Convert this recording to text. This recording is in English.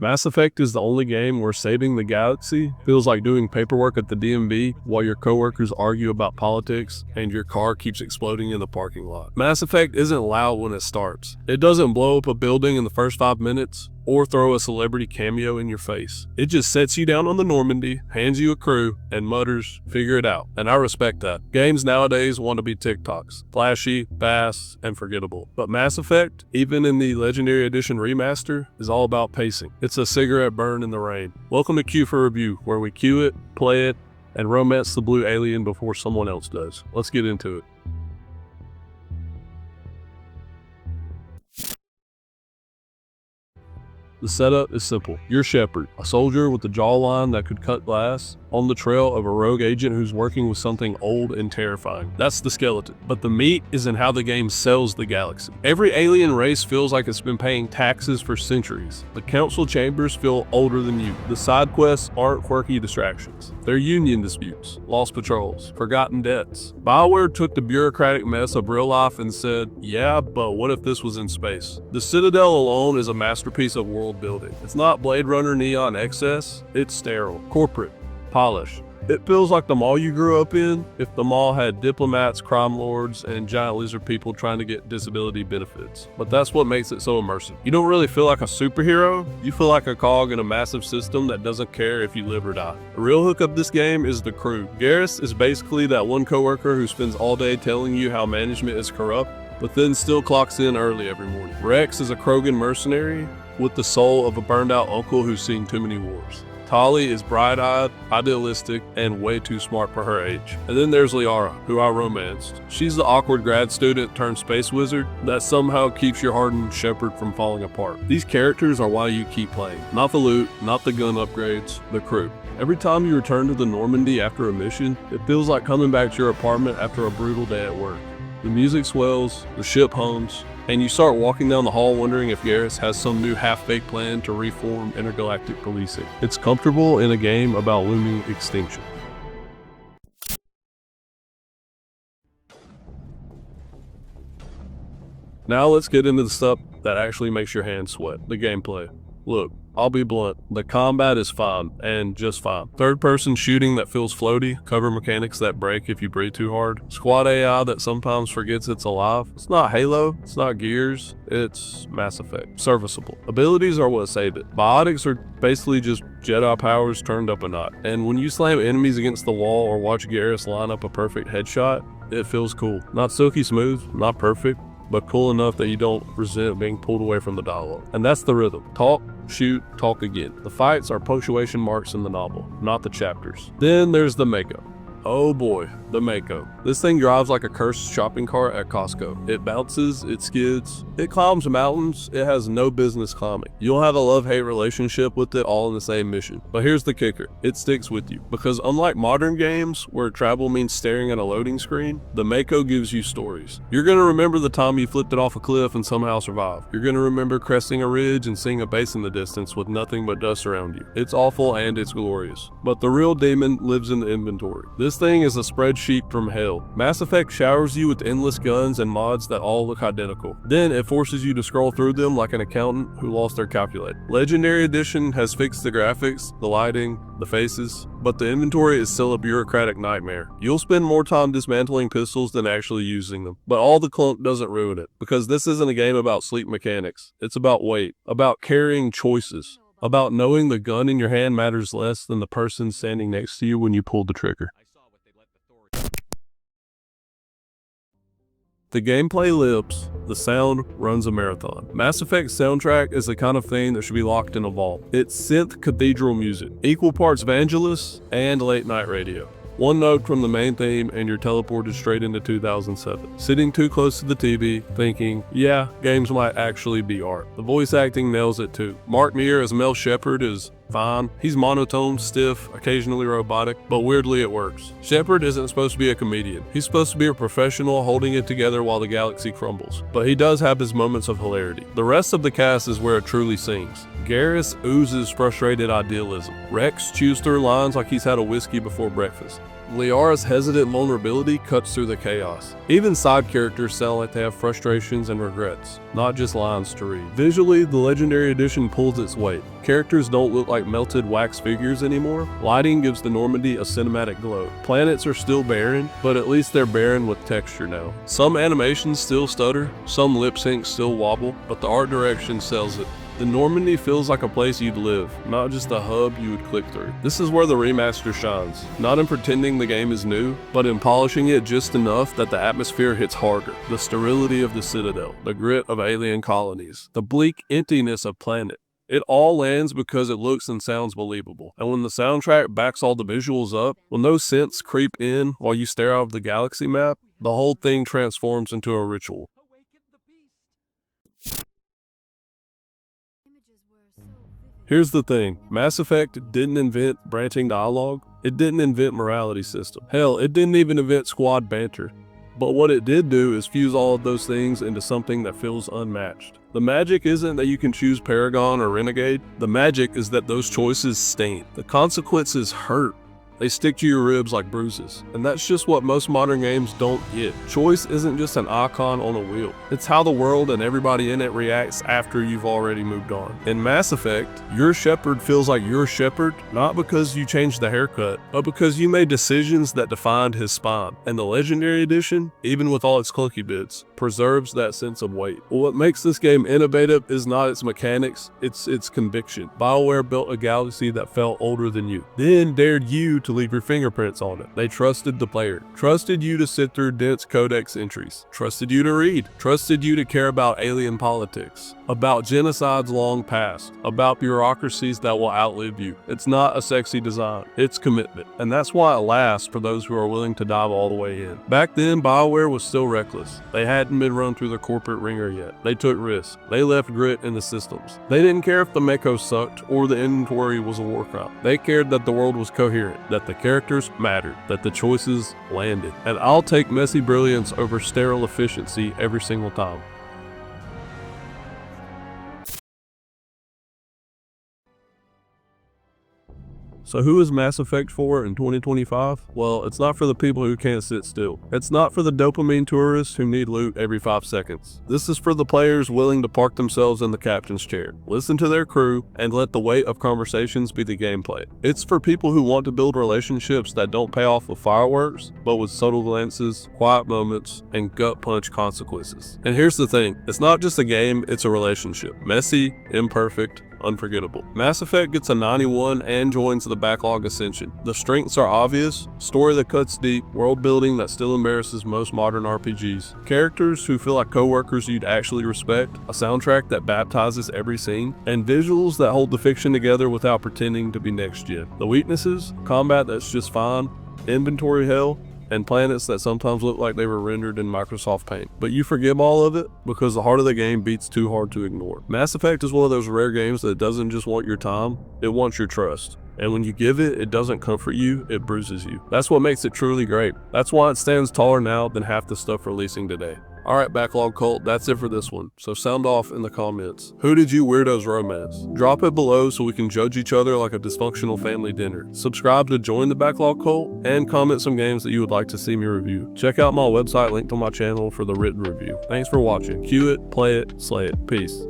Mass Effect is the only game where saving the galaxy feels like doing paperwork at the DMV while your coworkers argue about politics and your car keeps exploding in the parking lot. Mass Effect isn't loud when it starts. It doesn't blow up a building in the first 5 minutes or throw a celebrity cameo in your face. It just sets you down on the Normandy, hands you a crew, and mutters, "Figure it out." And I respect that. Games nowadays want to be TikToks. Flashy, fast, and forgettable. But Mass Effect, even in the Legendary Edition remaster, is all about pacing. It's a cigarette burn in the rain. Welcome to Q for Review, where we cue it, play it, and romance the blue alien before someone else does. Let's get into it. The setup is simple. You're Shepard, a soldier with a jawline that could cut glass, on the trail of a rogue agent who's working with something old and terrifying. That's the skeleton. But the meat is in how the game sells the galaxy. Every alien race feels like it's been paying taxes for centuries. The council chambers feel older than you. The side quests aren't quirky distractions. They're union disputes, lost patrols, forgotten debts. BioWare took the bureaucratic mess of real life and said, yeah, but what if this was in space? The Citadel alone is a masterpiece of world building. It's not Blade Runner neon excess, it's sterile, corporate, polished. It feels like the mall you grew up in if the mall had diplomats, crime lords, and giant lizard people trying to get disability benefits. But that's what makes it so immersive. You don't really feel like a superhero, you feel like a cog in a massive system that doesn't care if you live or die. The real hook of this game is the crew. Garrus is basically that one coworker who spends all day telling you how management is corrupt, but then still clocks in early every morning. Rex is a Krogan mercenary with the soul of a burned out uncle who's seen too many wars. Tali is bright-eyed, idealistic, and way too smart for her age. And then there's Liara, who I romanced. She's the awkward grad student turned space wizard that somehow keeps your hardened Shepard from falling apart. These characters are why you keep playing. Not the loot, not the gun upgrades, the crew. Every time you return to the Normandy after a mission, it feels like coming back to your apartment after a brutal day at work. The music swells, the ship hums, and you start walking down the hall wondering if Garrus has some new half-baked plan to reform intergalactic policing. It's comfortable in a game about looming extinction. Now let's get into the stuff that actually makes your hands sweat, the gameplay. Look, I'll be blunt, the combat is fine, and just fine. Third-person shooting that feels floaty, cover mechanics that break if you breathe too hard, squad AI that sometimes forgets it's alive. It's not Halo, it's not Gears, it's Mass Effect. Serviceable. Abilities are what save it. Biotics are basically just Jedi powers turned up a notch. And when you slam enemies against the wall or watch Garrus line up a perfect headshot, it feels cool. Not silky smooth, not perfect, but cool enough that you don't resent being pulled away from the dialogue. And that's the rhythm. Talk, shoot, talk again. The fights are punctuation marks in the novel, not the chapters. Then there's the Mako. Oh boy, the Mako. This thing drives like a cursed shopping cart at Costco. It bounces, it skids, it climbs mountains, it has no business climbing. You'll have a love-hate relationship with it all in the same mission. But here's the kicker, it sticks with you. Because unlike modern games, where travel means staring at a loading screen, the Mako gives you stories. You're gonna remember the time you flipped it off a cliff and somehow survived. You're gonna remember cresting a ridge and seeing a base in the distance with nothing but dust around you. It's awful and it's glorious. But the real demon lives in the inventory. This thing is a spreadsheet from hell. Mass Effect showers you with endless guns and mods that all look identical. Then it forces you to scroll through them like an accountant who lost their calculator. Legendary Edition has fixed the graphics, the lighting, the faces, but the inventory is still a bureaucratic nightmare. You'll spend more time dismantling pistols than actually using them. But all the clunk doesn't ruin it, because this isn't a game about sleep mechanics. It's about weight, about carrying choices, about knowing the gun in your hand matters less than the person standing next to you when you pull the trigger. The gameplay lives, the sound runs a marathon. Mass Effect's soundtrack is the kind of thing that should be locked in a vault. It's synth cathedral music, equal parts Vangelis and late night radio. One note from the main theme and you're teleported straight into 2007. Sitting too close to the TV, thinking, yeah, games might actually be art. The voice acting nails it too. Mark Meir as Mel Shepard is fine. He's monotone, stiff, occasionally robotic, but weirdly it works. Shepard isn't supposed to be a comedian. He's supposed to be a professional holding it together while the galaxy crumbles. But he does have his moments of hilarity. The rest of the cast is where it truly sings. Garrus oozes frustrated idealism. Rex chews through lines like he's had a whiskey before breakfast. Liara's hesitant vulnerability cuts through the chaos. Even side characters sound like they have frustrations and regrets, not just lines to read. Visually, the Legendary Edition pulls its weight. Characters don't look like melted wax figures anymore. Lighting gives the Normandy a cinematic glow. Planets are still barren, but at least they're barren with texture now. Some animations still stutter, some lip syncs still wobble, but the art direction sells it. The Normandy feels like a place you'd live, not just a hub you would click through. This is where the remaster shines, not in pretending the game is new, but in polishing it just enough that the atmosphere hits harder. The sterility of the Citadel, the grit of alien colonies, the bleak emptiness of planet. It all lands because it looks and sounds believable. And when the soundtrack backs all the visuals up, when those synths creep in while you stare out of the galaxy map, the whole thing transforms into a ritual. Here's the thing, Mass Effect didn't invent branching dialogue, it didn't invent morality system. Hell, it didn't even invent squad banter. But what it did do is fuse all of those things into something that feels unmatched. The magic isn't that you can choose Paragon or Renegade, the magic is that those choices stain. The consequences hurt. They stick to your ribs like bruises. And that's just what most modern games don't get. Choice isn't just an icon on a wheel. It's how the world and everybody in it reacts after you've already moved on. In Mass Effect, your Shepard feels like your Shepard, not because you changed the haircut, but because you made decisions that defined his spine. And the Legendary Edition, even with all its clunky bits, preserves that sense of weight. What makes this game innovative is not its mechanics, it's its conviction. BioWare built a galaxy that felt older than you, then dared you to leave your fingerprints on it. They trusted the player, trusted you to sit through dense codex entries, trusted you to read, trusted you to care about alien politics, about genocides long past, about bureaucracies that will outlive you. It's not a sexy design, it's commitment. And that's why it lasts for those who are willing to dive all the way in. Back then, BioWare was still reckless. They hadn't been run through the corporate ringer yet. They took risks. They left grit in the systems. They didn't care if the Mako sucked or the inventory was a war crime. They cared that the world was coherent, that the characters mattered, that the choices landed. And I'll take messy brilliance over sterile efficiency every single time. So who is Mass Effect for in 2025? Well, it's not for the people who can't sit still. It's not for the dopamine tourists who need loot every 5 seconds. This is for the players willing to park themselves in the captain's chair, listen to their crew, and let the weight of conversations be the gameplay. It's for people who want to build relationships that don't pay off with fireworks, but with subtle glances, quiet moments, and gut punch consequences. And here's the thing, it's not just a game, it's a relationship. Messy, imperfect, unforgettable. Mass Effect gets a 91 and joins the backlog ascension. The strengths are obvious, story that cuts deep, world building that still embarrasses most modern RPGs, characters who feel like co-workers you'd actually respect, a soundtrack that baptizes every scene, and visuals that hold the fiction together without pretending to be next gen. The weaknesses, combat that's just fine, inventory hell, and planets that sometimes look like they were rendered in Microsoft Paint. But you forgive all of it because the heart of the game beats too hard to ignore. Mass Effect is one of those rare games that doesn't just want your time, it wants your trust. And when you give it, it doesn't comfort you, it bruises you. That's what makes it truly great. That's why it stands taller now than half the stuff releasing today. Alright Backlog Cult, that's it for this one, so sound off in the comments. Who did you weirdos romance? Drop it below so we can judge each other like a dysfunctional family dinner. Subscribe to join the Backlog Cult, and comment some games that you would like to see me review. Check out my website linked on my channel for the written review. Thanks for watching. Cue it, play it, slay it. Peace.